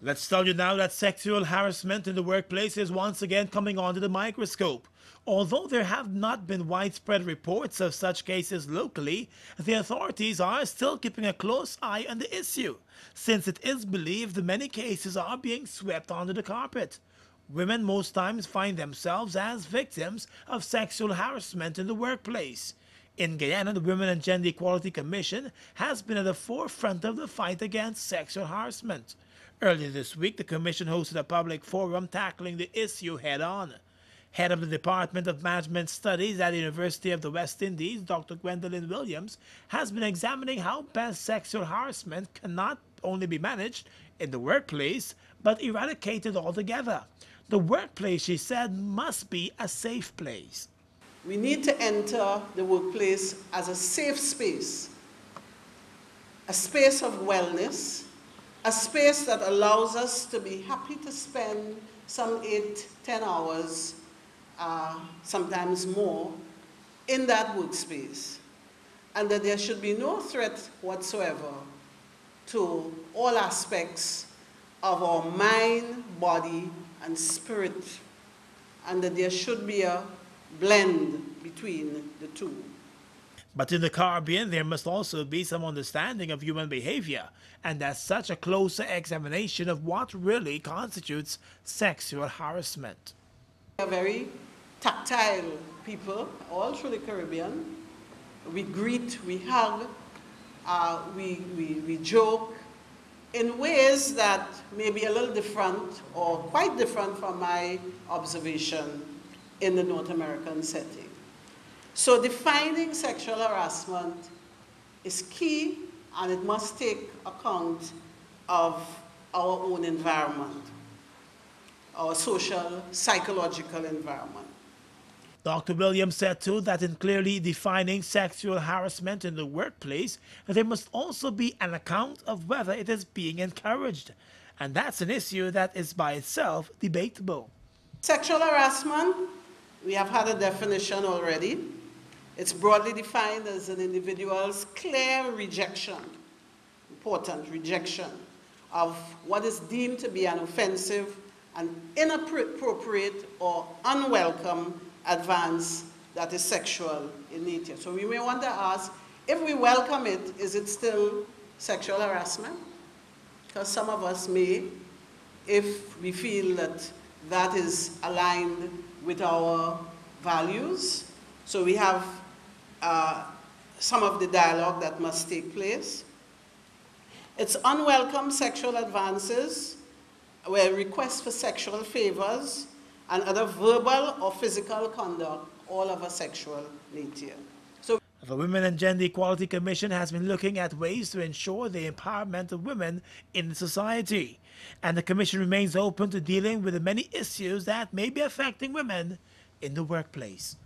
Let's tell you now that sexual harassment in the workplace is once again coming under the microscope. Although there have not been widespread reports of such cases locally, the authorities are still keeping a close eye on the issue, since it is believed many cases are being swept under the carpet. Women most times find themselves as victims of sexual harassment in the workplace. In Guyana, the Women and Gender Equality Commission has been at the forefront of the fight against sexual harassment. Earlier this week, the Commission hosted a public forum tackling the issue head-on. Head of the Department of Management Studies at the University of the West Indies, Dr. Gwendolyn Williams, has been examining how best sexual harassment can not only be managed in the workplace, but eradicated altogether. The workplace, she said, must be a safe place. We need to enter the workplace as a safe space, a space of wellness, a space that allows us to be happy to spend some 8-10 hours, sometimes more, in that workspace. And that there should be no threat whatsoever to all aspects of our mind, body, and spirit. And that there should be a blend between the two. But in the Caribbean, there must also be some understanding of human behavior, and as such a closer examination of what really constitutes sexual harassment. We are very tactile people, all through the Caribbean. We greet, we hug, we joke in ways that may be a little different or quite different from my observation in the North American setting. So defining sexual harassment is key, and it must take account of our own environment, our social, psychological environment. Dr. Williams said too that in clearly defining sexual harassment in the workplace, there must also be an account of whether it is being encouraged. And that's an issue that is by itself debatable. Sexual harassment, we have had a definition already. It's broadly defined as an individual's clear rejection, important rejection, of what is deemed to be an offensive and inappropriate or unwelcome advance that is sexual in nature. So we may want to ask, if we welcome it, is it still sexual harassment? Because some of us may, if we feel that that is aligned with our values. So we have some of the dialogue that must take place. It's unwelcome sexual advances, where requests for sexual favors and other verbal or physical conduct, all of a sexual nature. So the Women and Gender Equality Commission has been looking at ways to ensure the empowerment of women in society. And the Commission remains open to dealing with the many issues that may be affecting women in the workplace.